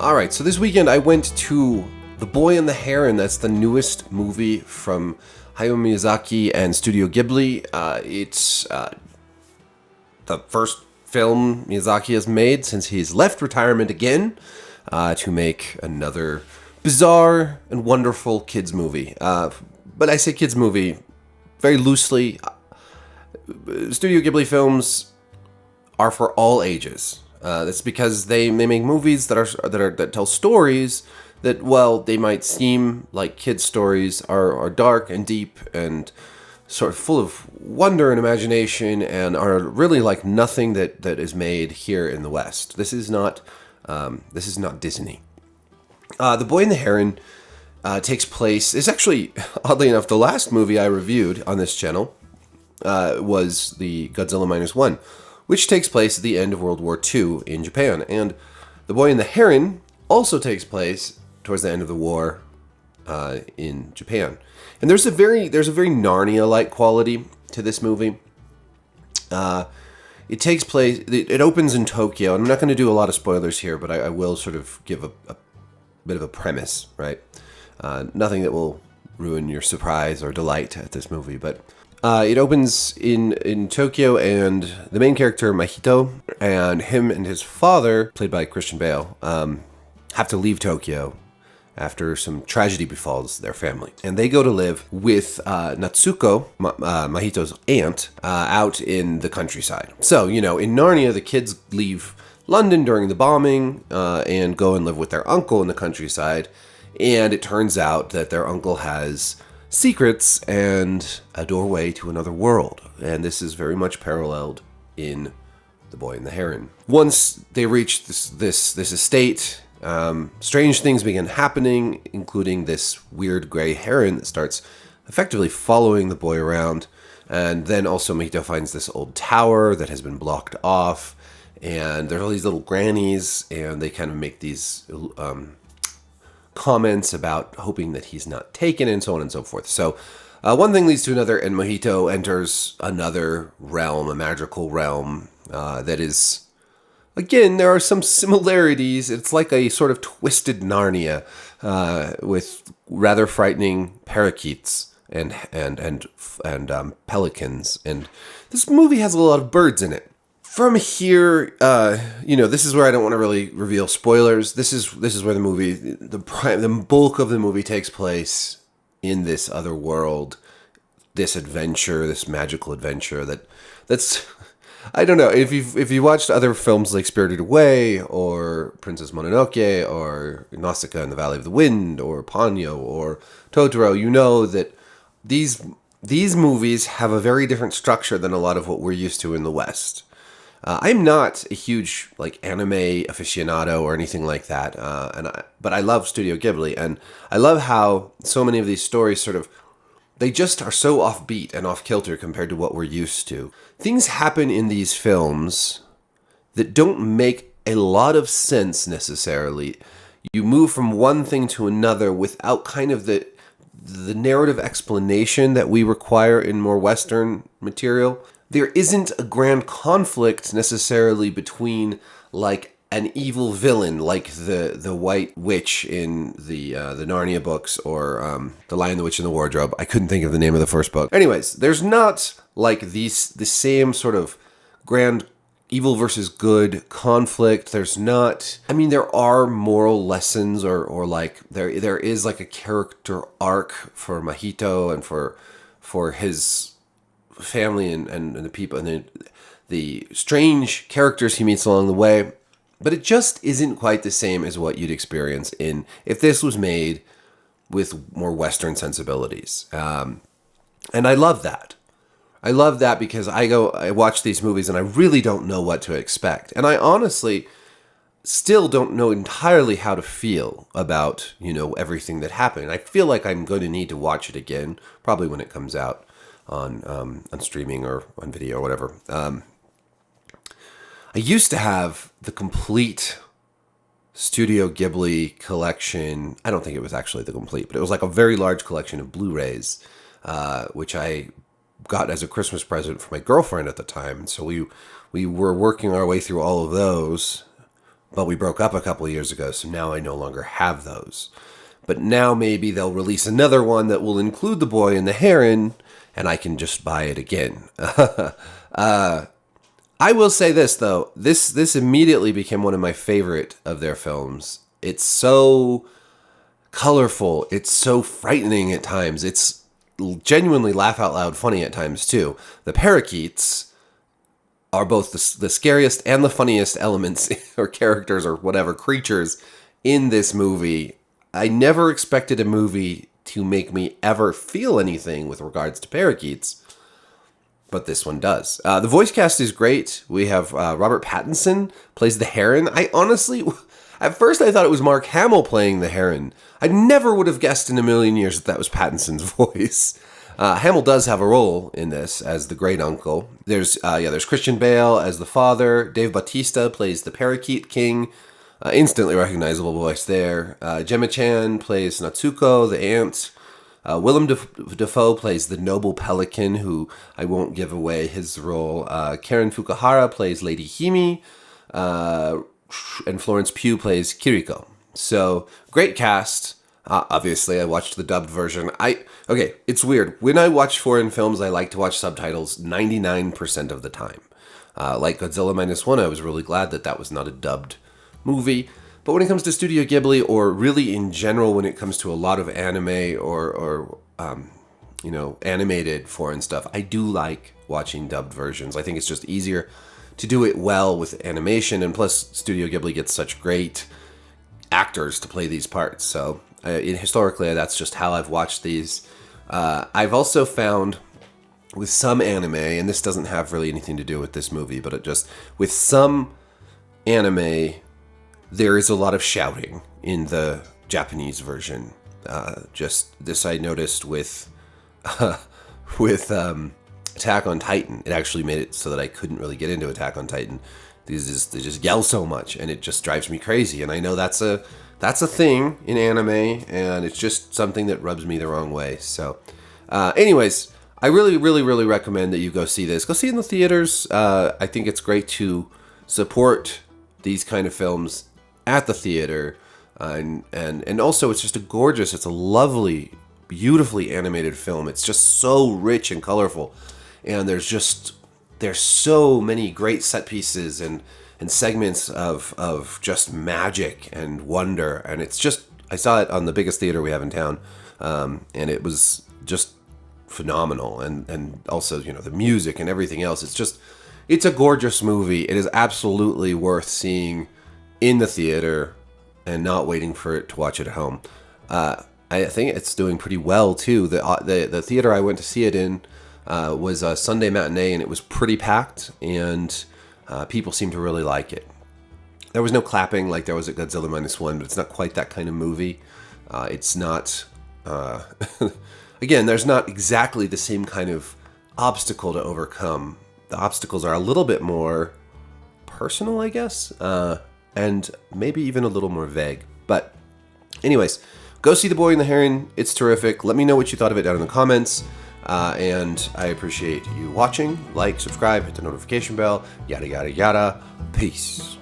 Alright, so this weekend I went to The Boy and the Heron. That's the newest movie from Hayao Miyazaki and Studio Ghibli. It's the first film Miyazaki has made since he's left retirement again to make another bizarre and wonderful kids movie. But I say kids movie very loosely. Studio Ghibli films are for all ages. That's because they make movies that tell stories that, while they might seem like kids' stories, are dark and deep and sort of full of wonder and imagination, and are really like nothing that is made here in the West. This is not Disney. The Boy and the Heron takes place. It's actually, oddly enough, the last movie I reviewed on this channel was the Godzilla Minus One, which takes place at the end of World War II in Japan. And The Boy and the Heron also takes place towards the end of the war in Japan. And there's a very Narnia-like quality to this movie. It takes place, it opens in Tokyo. And I'm not going to do a lot of spoilers here, but I will sort of give a bit of a premise, right? Nothing that will ruin your surprise or delight at this movie, but it opens in Tokyo, and the main character, Mahito, and him and his father, played by Christian Bale, have to leave Tokyo after some tragedy befalls their family. And they go to live with Natsuko, Mahito's aunt, out in the countryside. So, in Narnia, the kids leave London during the bombing and go and live with their uncle in the countryside. And it turns out that their uncle has secrets and a doorway to another world. And this is very much paralleled in The Boy and the Heron. Once they reach this estate, strange things begin happening, including this weird gray heron that starts effectively following the boy around. And then also Mahito finds this old tower that has been blocked off, and there are all these little grannies, and they kind of make these comments about hoping that he's not taken, and so on and so forth. So one thing leads to another, and Mahito enters another realm, a magical realm that is, again, there are some similarities. It's like a sort of twisted Narnia with rather frightening parakeets and pelicans. And this movie has a lot of birds in it. From here, this is where I don't want to really reveal spoilers. This is where the movie, the bulk of the movie takes place in this other world, this adventure, this magical adventure that's I don't know, if you watched other films like Spirited Away or Princess Mononoke or Nausicaa and the Valley of the Wind or Ponyo or Totoro, you know that these movies have a very different structure than a lot of what we're used to in the West. I'm not a huge anime aficionado or anything like that, but I love Studio Ghibli, and I love how so many of these stories they just are so offbeat and off kilter compared to what we're used to. Things happen in these films that don't make a lot of sense necessarily. You move from one thing to another without kind of the narrative explanation that we require in more Western material. There isn't a grand conflict necessarily between an evil villain like the White Witch in the Narnia books, or The Lion, the Witch, and the Wardrobe. I couldn't think of the name of the first book. Anyways, there's not the same sort of grand evil versus good conflict. There's not. I mean, there are moral lessons, or there is a character arc for Mahito and for his family and the people and the strange characters he meets along the way, but it just isn't quite the same as what you'd experience if this was made with more Western sensibilities. And I love that. I love that because I watch these movies and I really don't know what to expect, and I honestly still don't know entirely how to feel about everything that happened. I feel like I'm going to need to watch it again, probably when it comes out on streaming or on video or whatever. I used to have the complete Studio Ghibli collection. I don't think it was actually the complete, but it was a very large collection of Blu-rays, which I got as a Christmas present for my girlfriend at the time. So we were working our way through all of those but we broke up a couple of years ago, so now I no longer have those. But now maybe they'll release another one that will include The Boy and the Heron, and I can just buy it again. I will say this, though. This immediately became one of my favorite of their films. It's so colorful. It's so frightening at times. It's genuinely laugh out loud funny at times, too. The parakeets are both the scariest and the funniest elements or characters or whatever, creatures in this movie. I never expected a movie to make me ever feel anything with regards to parakeets, but this one does. The voice cast is great. We have Robert Pattinson plays the Heron. I honestly, at first I thought it was Mark Hamill playing the Heron. I never would have guessed in a million years that was Pattinson's voice. Hamill does have a role in this as the great uncle. There's Christian Bale as the father. Dave Bautista plays the Parakeet King. Instantly recognizable voice there. Gemma Chan plays Natsuko, the aunt. Willem Dafoe plays the noble pelican, who I won't give away his role. Karen Fukuhara plays Lady Himi. And Florence Pugh plays Kiriko. So, great cast. Obviously, I watched the dubbed version. Okay, it's weird. When I watch foreign films, I like to watch subtitles 99% of the time. Like Godzilla Minus One, I was really glad that was not a dubbed movie. But when it comes to Studio Ghibli, or really in general when it comes to a lot of anime or animated foreign stuff, I do like watching dubbed versions. I think it's just easier to do it well with animation, and plus Studio Ghibli gets such great actors to play these parts. So historically, that's just how I've watched these. I've also found with some anime, and this doesn't have really anything to do with this movie, but with some anime, there is a lot of shouting in the Japanese version. Just this I noticed with Attack on Titan. It actually made it so that I couldn't really get into Attack on Titan. They just yell so much, and it just drives me crazy. And I know that's a thing in anime, and it's just something that rubs me the wrong way. So, anyways, I really, really, really recommend that you go see this. Go see it in the theaters. I think it's great to support these kind of films at the theater, and also it's just it's a lovely, beautifully animated film. It's just so rich and colorful, and there's so many great set pieces and segments of just magic and wonder, and it's just, I saw it on the biggest theater we have in town, and it was just phenomenal, and also the music and everything else. It's a gorgeous movie. It is absolutely worth seeing in the theater and not waiting for it to watch it at home. I think it's doing pretty well too. The theater I went to see it in was a Sunday matinee, and it was pretty packed, and people seemed to really like it. There was no clapping like there was at Godzilla Minus One, but it's not quite that kind of movie. It's not... again, there's not exactly the same kind of obstacle to overcome. The obstacles are a little bit more personal, I guess, and maybe even a little more vague. But anyways, go see The Boy and the Heron. It's terrific. Let me know what you thought of it down in the comments. And I appreciate you watching. Like, subscribe, hit the notification bell, yada, yada, yada. Peace.